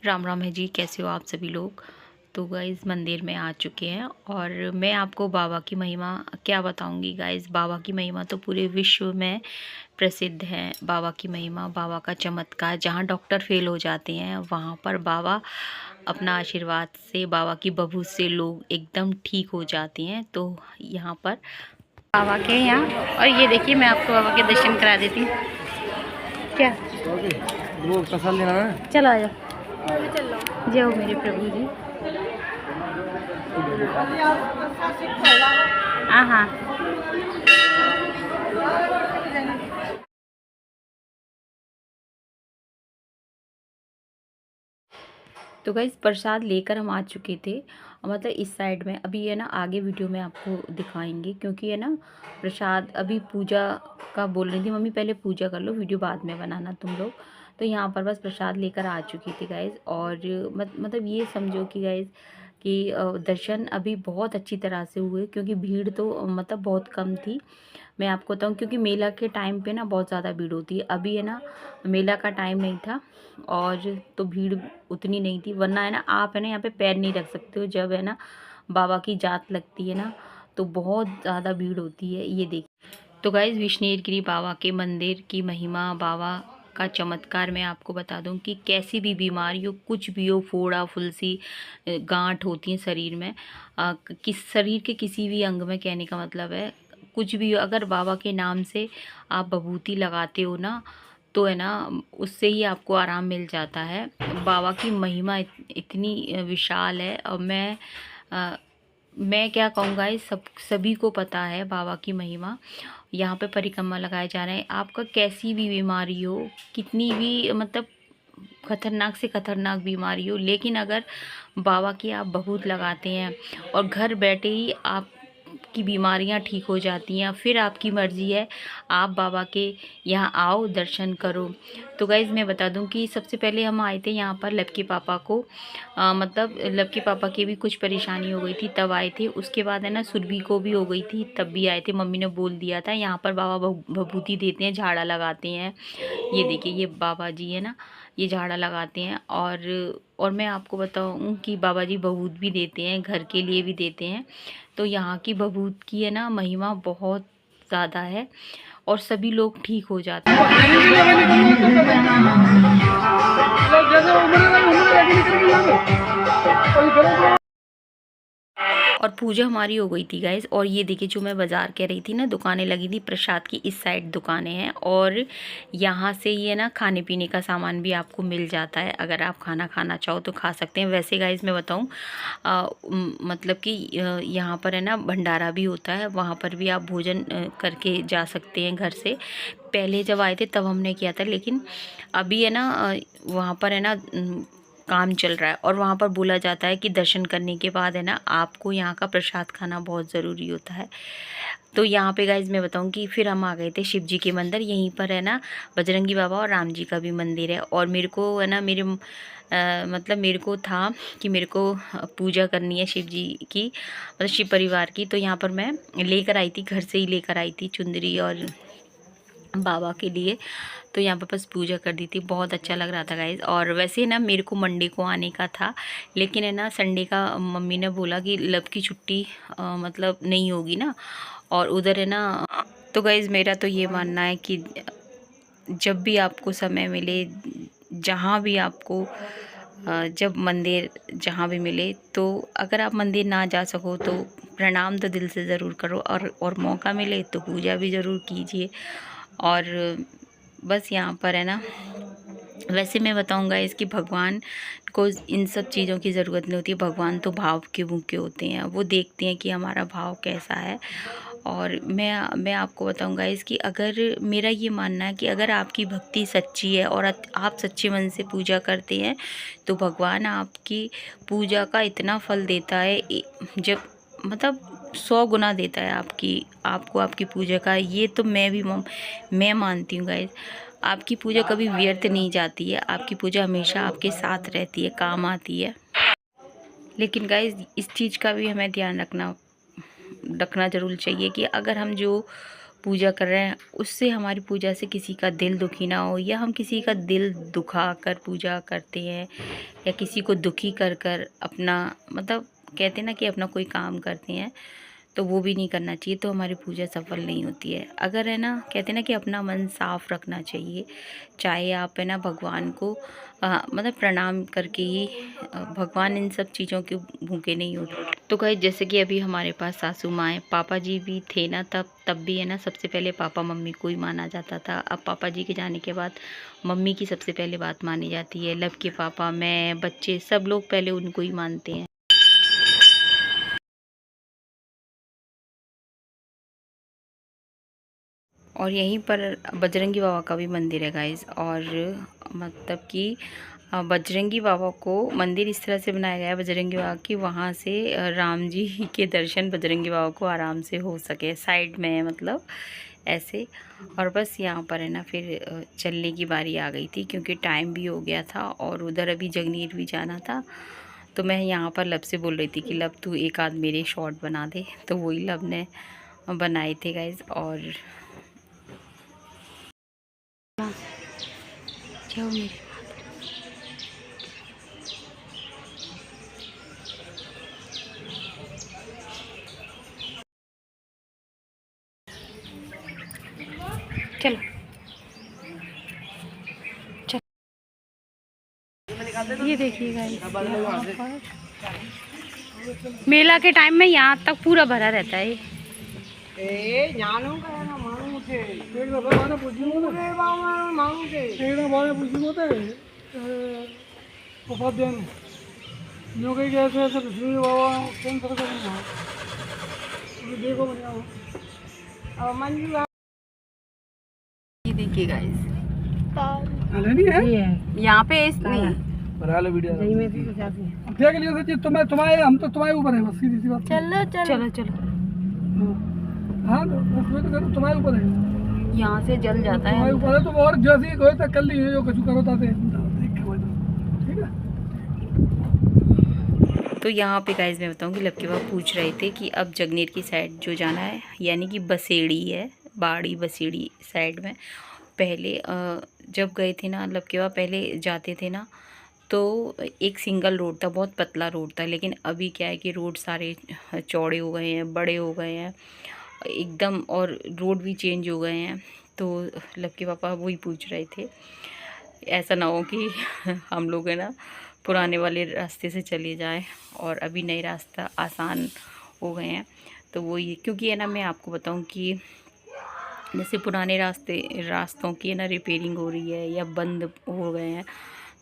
राम राम है जी। कैसे हो आप सभी लोग। तो गाइज़ मंदिर में आ चुके हैं और मैं आपको बाबा की महिमा क्या बताऊंगी। गाइज़ बाबा की महिमा तो पूरे विश्व में प्रसिद्ध है। बाबा की महिमा, बाबा का चमत्कार, जहाँ डॉक्टर फेल हो जाते हैं वहाँ पर बाबा अपना आशीर्वाद से, बाबा की बबूत से लोग एकदम ठीक हो जाते हैं। तो यहाँ पर बाबा के यहाँ, और ये देखिए मैं आपको बाबा के दर्शन करा देती हूँ। क्या वो प्रसाद लेना है। चलो आ जाओ। जय हो मेरे प्रभु जी। हाँ हाँ। तो गाइस प्रसाद लेकर हम आ चुके थे, मतलब इस साइड में। अभी है ना आगे वीडियो में आपको दिखाएंगे, क्योंकि है ना प्रसाद अभी पूजा का बोल रही थी मम्मी, पहले पूजा कर लो, वीडियो बाद में बनाना तुम लोग। तो यहाँ पर बस प्रसाद लेकर आ चुकी थी गाइस। और मतलब ये समझो कि गाइस कि दर्शन अभी बहुत अच्छी तरह से हुए, क्योंकि भीड़ तो मतलब बहुत कम थी। मैं आपको बताऊँ, क्योंकि मेला के टाइम पे ना बहुत ज़्यादा भीड़ होती है। अभी है ना मेला का टाइम नहीं था और तो भीड़ उतनी नहीं थी, वरना है ना आप है ना यहाँ पे पैर नहीं रख सकते हो। जब है ना बाबा की जात लगती है ना तो बहुत ज़्यादा भीड़ होती है। ये देखिए। तो गाइज़ विष्णु गिरी बाबा के मंदिर की महिमा, बाबा का चमत्कार मैं आपको बता दूं कि कैसी भी बीमारी हो, कुछ भी हो, फोड़ा फुंसी गांठ होती है शरीर में, किस शरीर के किसी भी अंग में, कहने का मतलब है कुछ भी हो, अगर बाबा के नाम से आप बभूति लगाते हो ना तो है ना उससे ही आपको आराम मिल जाता है। बाबा की महिमा इतनी विशाल है। और मैं क्या कहूँगा, इस सभी को पता है बाबा की महिमा। यहाँ पे परिक्रमा लगाए जा रहे हैं। आपका कैसी भी बीमारी हो, कितनी भी मतलब खतरनाक से खतरनाक बीमारी हो, लेकिन अगर बाबा की आप बहुत लगाते हैं और घर बैठे ही आप की बीमारियां ठीक हो जाती हैं। फिर आपकी मर्ज़ी है, आप बाबा के यहाँ आओ, दर्शन करो। तो गाइज़ मैं बता दूं कि सबसे पहले हम आए थे यहाँ पर लपके पापा को, मतलब लपके पापा की भी कुछ परेशानी हो गई थी तब आए थे। उसके बाद है ना सुरभि को भी हो गई थी तब भी आए थे। मम्मी ने बोल दिया था यहाँ पर बाबा भभूति देते हैं, झाड़ा लगाते हैं। ये देखिए ये बाबा जी है ना, ये झाड़ा लगाते हैं। और मैं आपको बताऊं कि बाबा जी भभूत भी देते हैं, घर के लिए भी देते हैं। तो यहाँ की भभूत की है ना महिमा बहुत ज़्यादा है और सभी लोग ठीक हो जाते हैं। और पूजा हमारी हो गई थी गाइज। और ये देखिए जो मैं बाज़ार कह रही थी ना, दुकानें लगी थी प्रसाद की, इस साइड दुकानें हैं। और यहाँ से ये ना खाने पीने का सामान भी आपको मिल जाता है, अगर आप खाना खाना चाहो तो खा सकते हैं। वैसे गाइज मैं बताऊँ मतलब कि यहाँ पर है ना भंडारा भी होता है, वहाँ पर भी आप भोजन करके जा सकते हैं घर से। पहले जब आए थे तब हमने किया था, लेकिन अभी है ना वहाँ पर है ना काम चल रहा है। और वहाँ पर बोला जाता है कि दर्शन करने के बाद है ना आपको यहाँ का प्रसाद खाना बहुत ज़रूरी होता है। तो यहाँ पे गाइज मैं बताऊँ कि फिर हम आ गए थे शिव जी के मंदिर। यहीं पर है ना बजरंगी बाबा और राम जी का भी मंदिर है। और मेरे को है ना मतलब मेरे को था कि मेरे को पूजा करनी है शिव जी की, मतलब शिव परिवार की। तो यहाँ पर मैं लेकर आई थी, घर से ही लेकर आई थी चुंदरी और बाबा के लिए। तो यहाँ पर बस पूजा कर दी थी, बहुत अच्छा लग रहा था गाइज। और वैसे ना मेरे को मंडे को आने का था, लेकिन है ना संडे का मम्मी ने बोला कि लब की छुट्टी मतलब नहीं होगी ना, और उधर है ना। तो गाइज मेरा तो ये मानना है कि जब भी आपको समय मिले, जहाँ भी आपको जब मंदिर जहाँ भी मिले, तो अगर आप मंदिर ना जा सको तो प्रणाम तो दिल से ज़रूर करो, और मौका मिले तो पूजा भी ज़रूर कीजिए। और बस यहाँ पर है ना, वैसे मैं बताऊंगा इसकी भगवान को इन सब चीज़ों की ज़रूरत नहीं होती है। भगवान तो भाव के भूखे होते हैं, वो देखते हैं कि हमारा भाव कैसा है। और मैं आपको बताऊंगा इसकी, अगर मेरा ये मानना है कि अगर आपकी भक्ति सच्ची है और आप सच्चे मन से पूजा करते हैं तो भगवान आपकी पूजा का इतना फल देता है, जब मतलब 100 गुना देता है आपको आपकी पूजा का। ये तो मैं मानती हूँ गाइस। आपकी पूजा कभी व्यर्थ नहीं जाती है, आपकी पूजा हमेशा आपके साथ रहती है, काम आती है। लेकिन गाइस इस चीज़ का भी हमें ध्यान रखना रखना ज़रूर चाहिए कि अगर हम जो पूजा कर रहे हैं उससे हमारी पूजा से किसी का दिल दुखी ना हो, या हम किसी का दिल दुखा कर पूजा करते हैं या किसी को दुखी कर कर अपना मतलब कहते हैं ना कि अपना कोई काम करते हैं, तो वो भी नहीं करना चाहिए, तो हमारी पूजा सफल नहीं होती है। अगर है ना कहते हैं ना कि अपना मन साफ रखना चाहिए, चाहे आप है ना भगवान को मतलब प्रणाम करके ही भगवान इन सब चीज़ों के भूखे नहीं होते। तो कहीं जैसे कि अभी हमारे पास सासू माँ है, पापा जी भी थे ना तब भी है ना सबसे पहले पापा मम्मी को ही माना जाता था। अब पापा जी के जाने के बाद मम्मी की सबसे पहले बात मानी जाती है। लब के पापा, मैं, बच्चे सब लोग पहले उनको ही मानते हैं। और यहीं पर बजरंगी बाबा का भी मंदिर है गाइस। और मतलब कि बजरंगी बाबा को मंदिर इस तरह से बनाया गया है बजरंगी बाबा की, वहाँ से राम जी के दर्शन बजरंगी बाबा को आराम से हो सके। साइड में है मतलब ऐसे। और बस यहाँ पर है ना फिर चलने की बारी आ गई थी, क्योंकि टाइम भी हो गया था और उधर अभी जगनीर भी जाना था। तो मैं यहाँ पर लब से बोल रही थी कि लब तू एक आध मेरे शॉट बना दे, तो वही लब ने बनाए थे गाइज। और जाओ मेरे चलो चलो। ये देखिए गाइस, मेला के टाइम में यहाँ तक पूरा भरा रहता है। ये देखिए गाइस, यहाँ पे बना लो वीडियो देख लियो सच्ची, तुम्हें तुम्हारे हम तो तुम्हारे ऊपर है, बस सीधी सी बात। चलो चलो चलो। हाँ तो उसमें तो करो, तुम्हारे ऊपर है, यहाँ से जल जाता है। तुम्हारे ऊपर है। तुम और जैसे ही कोई तक कर ली जो कुछ करो ताते, ठीक है। तो यहाँ पे गाइस मैं बताऊँ कि लबके बाबा पूछ रहे थे कि अब जगनेर की साइड जो जाना है, यानी कि बसेड़ी है, बाड़ी बसेड़ी साइड में। पहले जब गए थे ना लबके बाबा, पहले जाते थे ना तो एक सिंगल रोड था, बहुत पतला रोड था। लेकिन अभी क्या है कि रोड सारे चौड़े हो गए हैं, बड़े हो गए हैं एकदम, और रोड भी चेंज हो गए हैं। तो लबके पापा वही पूछ रहे थे, ऐसा ना हो कि हम लोग है ना पुराने वाले रास्ते से चले जाएं और अभी नए रास्ता आसान हो गए हैं। तो वही, क्योंकि है ना मैं आपको बताऊं कि जैसे पुराने रास्तों की है ना रिपेयरिंग हो रही है या बंद हो गए हैं,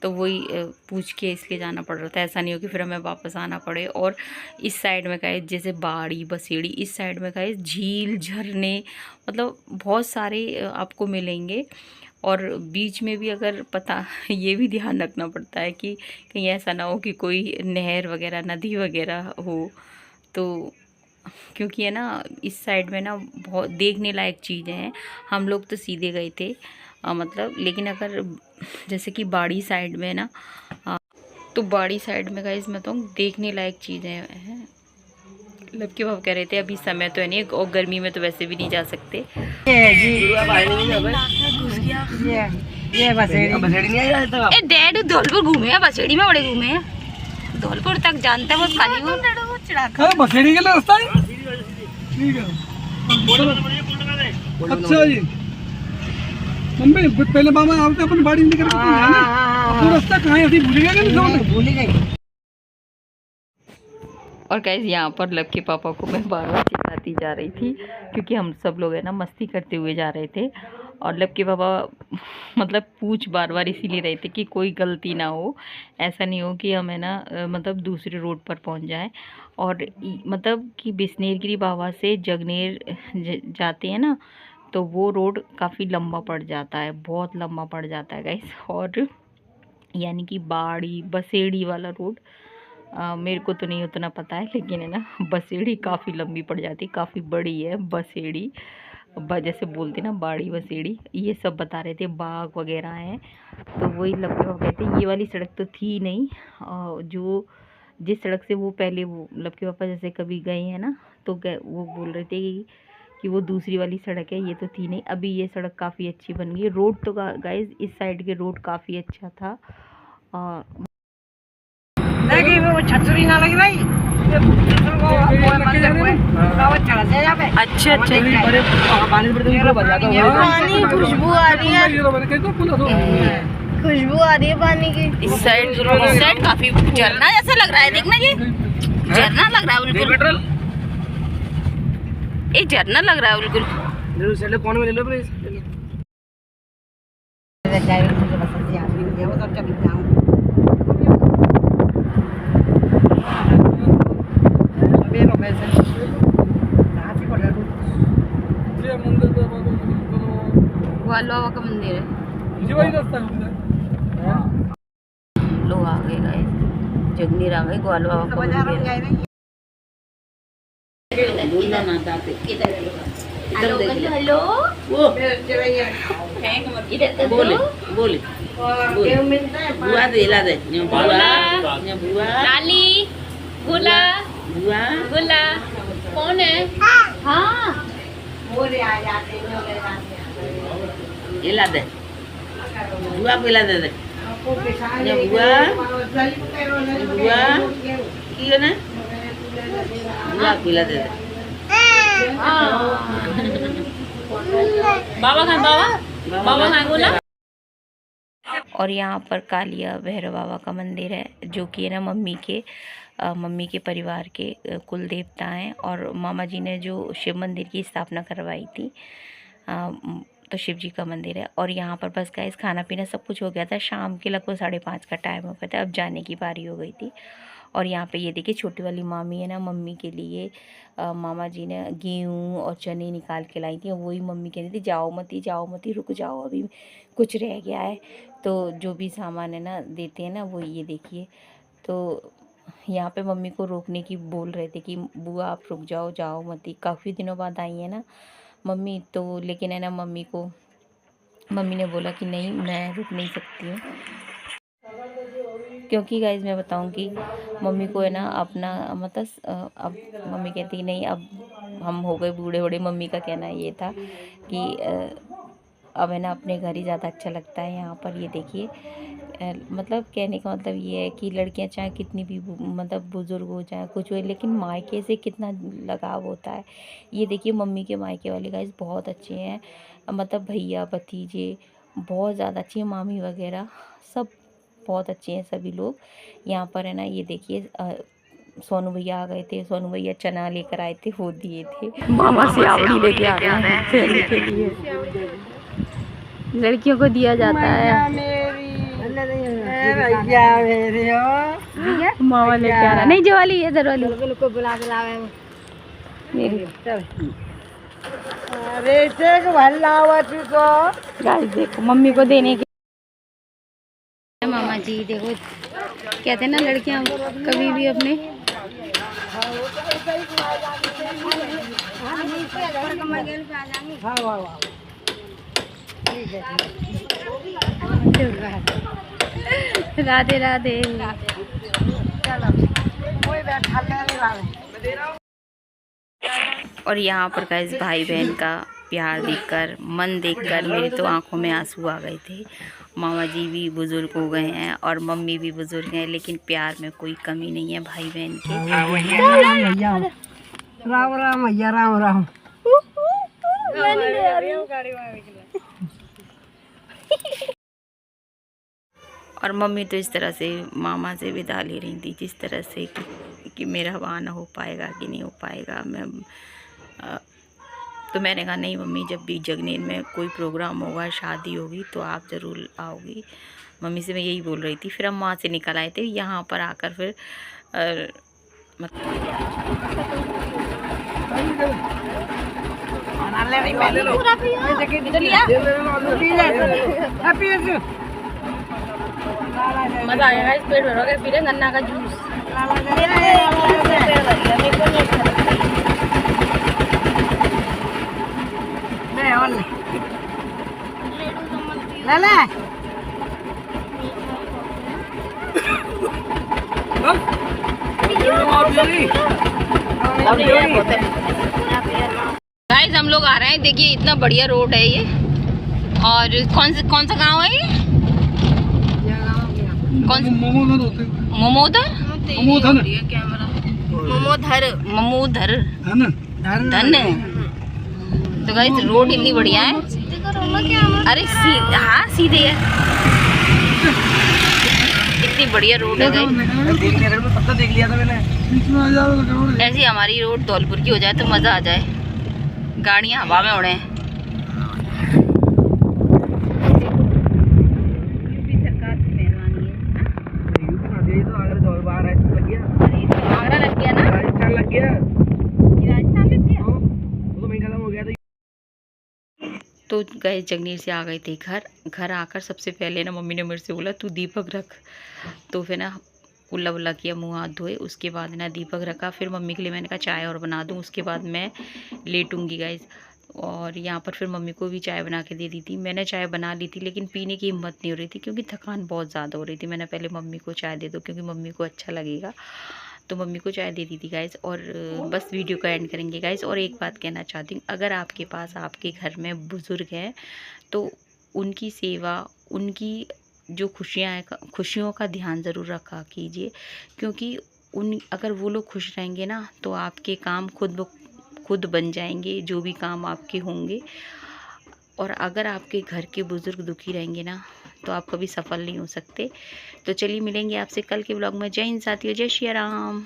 तो वही पूछ के इसलिए जाना पड़ रहा था। ऐसा नहीं हो कि फिर हमें वापस आना पड़े। और इस साइड में का जैसे बाड़ी बसेड़ी, इस साइड में का झील झरने मतलब बहुत सारे आपको मिलेंगे। और बीच में भी अगर पता ये भी ध्यान रखना पड़ता है कि कहीं ऐसा ना हो कि कोई नहर वगैरह नदी वगैरह हो। तो क्योंकि है ना इस साइड में ना बहुत देखने लायक चीज़ें हैं। हम लोग तो सीधे गए थे मतलब, लेकिन अगर जैसे कि बाड़ी साइड में ना तो बाड़ी साइड में गाइस मैं तो देखने लायक चीज़ें हैं। लबके बाबा कह रहे थे अभी समय तो है नहीं, और गर्मी में तो वैसे भी नहीं जा सकते। ये बसेड़ी नहीं आया था। ए डैड धौलपुर घूमे हैं, बसेड़ी में बड़े घूमे हैं, धौलपुर तक जानता है बहुत खाली हूँ। बसेड़ी के लिए रास्ता है, ठीक है। अच्छा जी मम्मी पहले मामा आपने अपनी बाड़ी निकल के तो रास्ता कहाँ है, अभी भूल गए। और गाइस यहाँ पर लबके पापा को मैं बार बार चिल्लाती जा रही थी, क्योंकि हम सब लोग है ना मस्ती करते हुए जा रहे थे। और लबके पापा मतलब पूछ बार बार इसीलिए रहे थे कि कोई गलती ना हो, ऐसा नहीं हो कि हम है ना मतलब दूसरे रोड पर पहुँच जाएं। और मतलब कि बिस्नेरगिरी बाबा से जगनेर जाते हैं ना, तो वो रोड काफ़ी लंबा पड़ जाता है, बहुत लंबा पड़ जाता है गाइस। और यानी कि बाड़ी बसेड़ी वाला रोड मेरे को तो नहीं उतना पता है, लेकिन है ना बसेड़ी काफ़ी लंबी पड़ जाती, काफ़ी बड़ी है बसेड़ी। जैसे बोलते ना बाड़ी बसेड़ी, ये सब बता रहे थे, बाग वगैरह हैं। तो वही लबके बाबा कहते ये वाली सड़क तो थी नहीं, जो जिस सड़क से वो पहले वो लबके पापा जैसे कभी गए हैं ना, तो वो बोल रहे थे कि वो दूसरी वाली सड़क है, ये तो थी नहीं। अभी ये सड़क काफ़ी अच्छी बन गई। रोड तो गाइस इस साइड के रोड काफ़ी अच्छा था। और देखिए वो छतरी ना लग रही। अच्छा अच्छा पानी खुशबू आ रही है, खुशबू आ रही है पानी की। इस साइड काफी झरना जैसा लग रहा है। देखना जी, झरना लग रहा है बिल्कुल, एक झरना लग रहा है बिल्कुल। कौन में ले लो प्लीज। ग्वाल बाबा का मंदिर है। जी वही रास्ता है। लोग आ गए गाइस, जगनीर आ गए, ग्वाल बाबा का मंदिर है। हेलो बोले बोले बुआ दे ला दे बुआ लाली गुला बुआ गुला कौन है? हाँ ये ला दे बुआ को ला दे दे बुआ बुआ की है ना बुआ को ला दे दे बाबा खान बोला। और यहाँ पर कालिया भैरव बाबा का मंदिर है, जो कि है ना मम्मी के परिवार के कुल देवता हैं। और मामा जी ने जो शिव मंदिर की स्थापना करवाई थी, तो शिव जी का मंदिर है। और यहाँ पर बस गाइस खाना पीना सब कुछ हो गया था। शाम के लगभग 5:30 का टाइम हो गया था, अब जाने की बारी हो गई थी। और यहाँ पे ये देखिए छोटी वाली मामी है ना, मम्मी के लिए मामा जी ने गेहूँ और चने निकाल के लाई थी। वही मम्मी कहती थी जाओ मती रुक जाओ, अभी कुछ रह गया है। तो जो भी सामान है ना देते हैं ना, वो ये देखिए। तो यहाँ पे मम्मी को रोकने की बोल रहे थे कि बुआ आप रुक जाओ, जाओ मती, काफ़ी दिनों बाद आई है ना मम्मी। तो लेकिन है ना मम्मी ने बोला कि नहीं मैं रुक नहीं सकती हूँ, क्योंकि गाइज मैं बताऊँ कि मम्मी को है ना अपना मतलब अब मम्मी कहती नहीं अब हम हो गए बूढ़े। मम्मी का कहना ये था कि अब है ना अपने घर ही ज़्यादा अच्छा लगता है। यहाँ पर ये देखिए मतलब कहने का मतलब ये है कि लड़कियां चाहे कितनी भी मतलब बुज़ुर्ग हो चाहे कुछ हो, लेकिन मायके से कितना लगाव होता है। ये देखिए मम्मी के मायके वाले गाइस बहुत अच्छे हैं, मतलब भैया भतीजे बहुत ज़्यादा अच्छे हैं, मामी वगैरह सब बहुत अच्छे हैं सभी लोग। यहाँ पर है ना ये देखिए सोनू भैया आ गए थे, सोनू भैया चना लेकर आए थे, वो दिए थे। मामा से आवड़ी लेके आ रहे हैं के लिए, लड़कियों को दिया जाता है। मामा लेके आ रहा नहीं, जो वाली इधर वाली बुला मेरी। अरे गाइस देखो मम्मी को देने के मामा जी देखो कहते हैं ना लड़कियां कभी भी अपने राधे राधे। और यहाँ पर गाइस भाई बहन का प्यार देखकर, मन देखकर मेरी तो आंखों में आंसू आ गए थे। मामा जी भी बुजुर्ग हो गए हैं और मम्मी भी बुजुर्ग हैं, लेकिन प्यार में कोई कमी नहीं है भाई बहन के। राम राम भैया राम राम। और मम्मी तो इस तरह से मामा से विदा ले रही थी, जिस तरह से कि मेरा आना हो पाएगा कि नहीं हो पाएगा। तो मैंने कहा नहीं मम्मी, जब भी जगनेर में कोई प्रोग्राम होगा, शादी होगी तो आप ज़रूर आओगी। मम्मी से मैं यही बोल रही थी। फिर हम वहाँ से निकल आए थे, यहाँ पर आकर फिर मज़ा आएगा, इस पेट भरोगे पी रहे गन्ना का जूस। गाइस गाइस हम लोग आ रहे हैं, देखिए इतना बढ़िया रोड है ये। और कौन सा गांव है ये? कौन सा? मोमोधन होते हैं। मोमोधर मोमोधन है ना। धन। तो गाइस रोड इतनी बढ़िया है। अरे हाँ सीधे है, इतनी बढ़िया रोड है गाइस। देख लिया था मैंने। बीच में आ जाओ। ऐसी हमारी रोड धौलपुर की हो जाए तो मज़ा आ जाए, गाड़ियाँ हवा में उड़े। यूपी सरकार की मेहरबानी है। आगरा लग गया ना, राजस्थान लग गया। राजस्थान लग गया। वो तो वहीं खत्म हो गया था। तो गए जगनीर से आ गए थे घर आकर सबसे पहले ना मम्मी ने मेरे से बोला तू दीपक रख। तो फिर ना उल्ला उल्ला किया, मुंह हाथ धोए, उसके बाद ना दीपक रखा। फिर मम्मी के लिए मैंने कहा चाय और बना दूं, उसके बाद मैं लेटूंगी गाइज। और यहाँ पर फिर मम्मी को भी चाय बना के दे दी थी। मैंने चाय बना ली थी लेकिन पीने की हिम्मत नहीं हो रही थी क्योंकि थकान बहुत ज़्यादा हो रही थी। मैंने पहले मम्मी को चाय दे दो क्योंकि मम्मी को अच्छा लगेगा, तो मम्मी को चाय दे दी थी गाइज़। और बस वीडियो का एंड करेंगे गाइज़। और एक बात कहना चाहती हूँ, अगर आपके पास आपके घर में बुज़ुर्ग हैं तो उनकी सेवा, उनकी जो खुशियाँ हैं, खुशियों का ध्यान ज़रूर रखा कीजिए, क्योंकि अगर वो लोग खुश रहेंगे ना तो आपके काम खुद बन जाएंगे, जो भी काम आपके होंगे। और अगर आपके घर के बुज़ुर्ग दुखी रहेंगे ना तो आप कभी सफल नहीं हो सकते। तो चलिए मिलेंगे आपसे कल के ब्लॉग में। जय हिंद साथियों, जय श्री राम।